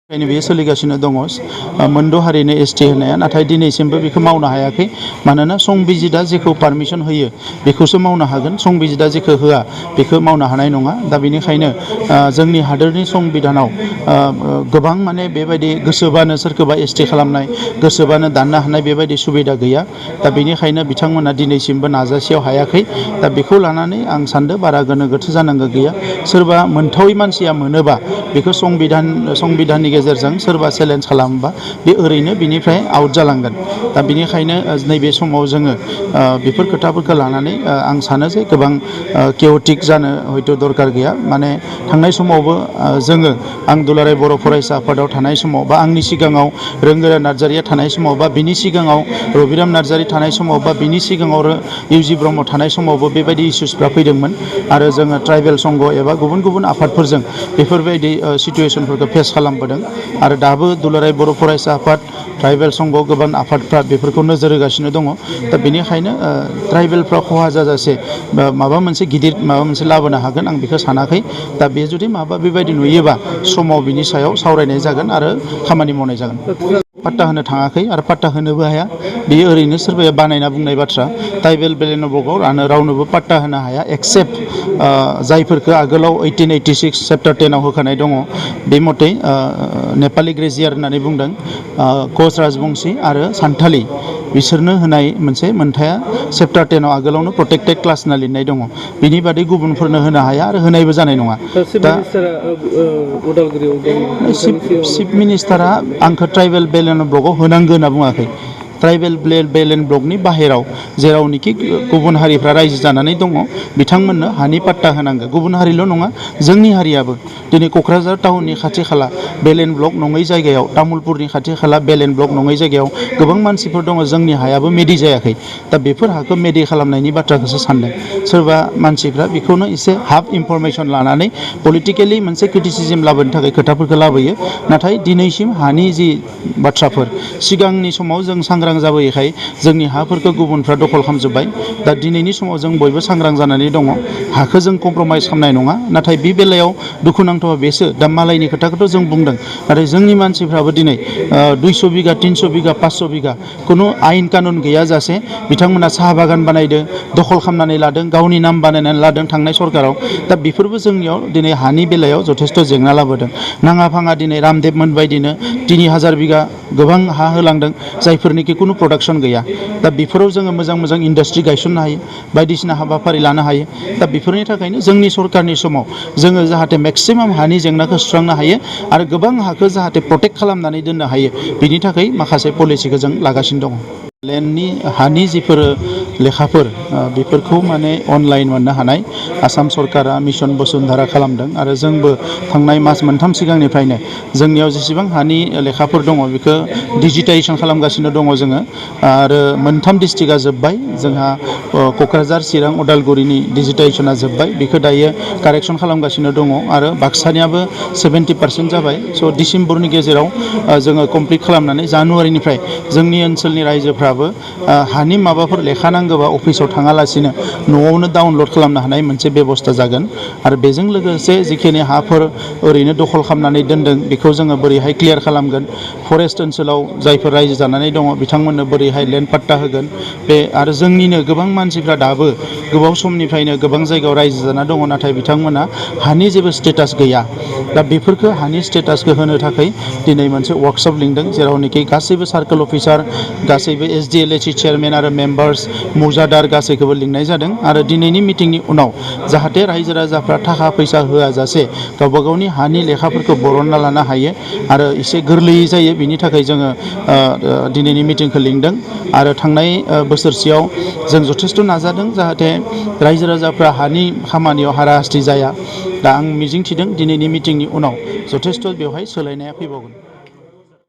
बेखायनो बेयो सोलिगासिनो दङ मोनद' हारिनो एसटि होनाया नाथाय दिनैसिमबो बेखौ मावनो हायाखै मानोना संबिजिदा जेखौ पारमिसन होयो बेखौसो मावनो हागोन संबिजिदा जेखौ होआ बेखौ मावनो हानाय नङा दा बेनिखायनो जोंनि हादोरनि संबिधानाव गोबां माने बेबायदि गोसोबानो सोरखौबा एसटि खालामनाय गोसोबानो दाननो हानाय बेबायदि सुबिदा गैया दा बेनिखायनो बिथांमोना दिनैसिमबो नाजासेयाव हायाखै दा बेखौ लानानै आं सान्दों बारा गोनो गोथो जानांगौ गैया सोरबा मोनथावै मानसिया मोनोबा बेखौ संबिधाननि गेजेरजों सोरबा चेलेन्ज खालामोबा बे ओरैनो बिनिफ्राय आउट जालांगोन दा बेनिखायनो नैबे समाव जोङो बेफोर खोथाफोरखौ लानानै आं सानो जे गोबां केअटिक जानो हयथ' दरकार गैया माने थांनाय समावबो जोङो आं दुलाराय बर' फरायसा आफादाव थानाय समाव बा आंनि सिगाङाव रोंगोरा नार्जारिया थानाय समाव बा बिनि सिगाङाव रबिराम नार्जारि थानाय समाव बा बिनि सिगाङाव इउजि ब्रह्म थानाय समावबो बेबायदि इसुसफ्रा फैदोंमोन आरो जोङो ट्राइबेल संघ एबा गुबुन गुबुन आफादफोरजों बेफोरबायदि सिटुवेसनफोरखौ फेस खालामबोदों आरो दाबो दुलाराय बर' फरायसा आफाद ट्राइबेल संघ गोबां आफादफ्रा बेफोरखौ नोजोर होगासिनो दङ दा बेनिखायनो ट्राइबेलफ्रा खहा जाजासे माबा मोनसे गिदिर माबा मोनसे लाबोनो हागोन आं बेखौ सानाखै दा बे जुदि माबा बेबायदि नुयोबा समाव बिनि सायाव सावरायनाय जागोन आरो खामानि मावनाय जागोन पाट्टा होनो थाङाखै आरो पाट्टा होनोबो हाया बेयो ओरैनो सोरबाया बानायना बुंनाय बाथ्रा ट्राइबेल बेलेनबर्गआव रावनोबो पाट्टा होनो हाया एक्सेप्ट जायफोरखौ आगोलाव 1886 चेप्टार 10आव होखानाय दङ बे मथे नेपालि ग्रेजियार होननानै बुंदों कच राजबंशी आरो सान्थालि बिसोरनो होनाय मोनसे मोनथाया चेप्टार 10आव आगोलावनो प्रटेक्टेड क्लास होनना लिरनाय दङ बिनि बादै गुबुनफोरनो होनो हाया आरो होनायबो जानाय नङा दा चिफ मिनिस्टारा आंखौ ट्राइबेल बेलेन ब्लकआव होनांगौ होनना बुङाखै ट्राइबेल बेलेन ब्लकनि बाहेराव जेरावनोखि गुबुन हारिफ्रा रायजो जानानै दङ बिथांमोननो हानि पाट्टा होनांगौ गुबुन हारिल' नङा जोंनि हारियाबो दिनै क'क्राझार टाउननि खाथि खाला बेलेन ब्लक नङै जायगायाव तामुलपुरनि खाथि खाला बेलेन ब्लक नङै जायगायाव गोबां मानसिफोर दङ जोंनि हायाबो मेदि जायाखै दा बेफोर हाखौ मेदि खालामनायनि बाथ्राखौसो सानदों सोरबा मानसिफ्रा बेखौनो एसे हाफ इनफरमेसन लानानै पलिटिकेलि मोनसे क्रिटिसिजम लाबोनो थाखाय खोथाफोरखौ लाबोयो नाथाय दिनैसिम हानि जि बाथ्राफोर सिगांनि समाव जों सांग्रां जाबोयैखाय जोंनि हाफोरखौ गुबुनफ्रा दखल खालामजोब्बाय दा दिनैनि समाव जों बयबो सांग्रां जानानै दङ हाखौ जों कमप्रमाइज खालामनाय नङा नाथाय बे बेलायाव दुखुनांथावा बेसो दा मालायनि खोथाखौथ' जों बुंदों नाथाय जोंनि मानसिफ्राबो दिनै 200 बिगा 300 बिगा 500 बिगा खुनु आयेन कानुन गैयाजासे बिथांमोना साहा बागान बानायदों दखल खालामनानै लादों गावनि नाम बानायनानै लादों थांनाय सरकाराव दा बेफोरबो जोंनियाव दिनै हानि बेलायाव जथेस्थ' जेंना लाबोदों नाङा फाङा दिनै रामदेब मोनबायदिनो 3000 बिगा गोबां हा होलांदों जायफोरनिखि खुनु प्रडाक्सन गैया दा बेफोराव जोङो मोजां मोजां इन्डास्ट्रि गायसननो हायो बायदिसिना हाबाफारि लानो हायो दा बेफोरनि थाखायनो जोंनि सरकारनि समाव जोङो जाहाथे मेक्सिमाम हानि जेंनाखौ सुस्रांनो हायो आरो गोबां हाखौ जाहाथे प्रटेक्ट खालामनानै दोननो हायो बिनि थाखाय माखासे पलिसिखौ जों लागासिनो दङ लेन्डनि हानि जिफोर लेखाफोर बेफोरखौ माने अनलाइन मोननो हानाय आसाम सरकारा मिशन बसुन्धरा खालामदों आरो जोंबो थांनाय मास मोनथाम सिगांनिफ्रायनो जोंनियाव जेसेबां हानि लेखाफोर दङ बेखौ डिजिटाइजेसन खालामगासिनो दङ जोङो आरो मोनथाम डिस्ट्रिक्टआ जोब्बाय जोंहा क'क्राझार चिरां उदालगुरिनि डिजिटाइजेसना जोब्बाय बेखौ दायो कारेक्सन खालामगासिनो दङ आरो बाक्सानियाबो 70% जाबाय स' डिसेम्बरनि गेजेराव जोङो कमप्लिट खालामनानै जानुवारिनिफ्राय जोंनि ओनसोलनि रायजोफ्राबो हानि माबाफोर लेखा नांगौबा अफिसाव थाङालासिनो न'आवनो डाउनलड खालामनो हानाय मोनसे बेबस्था जागोन आरो बेजों लोगोसे जिखिनि हाफोर ओरैनो दखल खालामनानै दोनदों बेखौ जोङो बोरैहाय क्लियार खालामगोन फरेस्ट ओनसोलाव जायफोर रायजो जानानै दङ बिथांमोननो बोरैहाय लेन्ड पाट्टा होगोन बे आरो जोंनिनो गोबां मानसिफ्रा दाबो गोबाव समनिफ्रायनो गोबां जायगायाव रायजो जाना दङ नाथाय बिथांमोना हानि जेबो स्टेटास गैया दा बेफोरखौ हानि स्टेटासखौ होनो थाखाय दिनै मोनसे वार्कशप लिंदों जेरावनोखि गासैबो सार्कोल अफिसार गासैबो SDLHC चेयारमेन आरो मेम्बार्स मौजादार गासैखौबो लिंनाय जादों आरो दिनैनि मिटिंनि उनाव जाहाथे रायजो राजाफ्रा थाखा फैसा होआजासे गावबा गावनि हानि लेखाफोरखौ बरनना लानो हायो आरो एसे गोरलैयै जायो बिनि थाखाय जोङो दिनैनि मिटिंखौ लिंदों आरो थांनाय बोसोरसेयाव जों जथेस्थ' नाजादों जाहाथे रायजो राजाफ्रा हानि खामानियाव हाराहास्ति जाया दा आं मिजिंथिदों दिनैनि मिटिंनि उनाव जथेस्थ' बेवहाय सोलायनाया फैबावगोन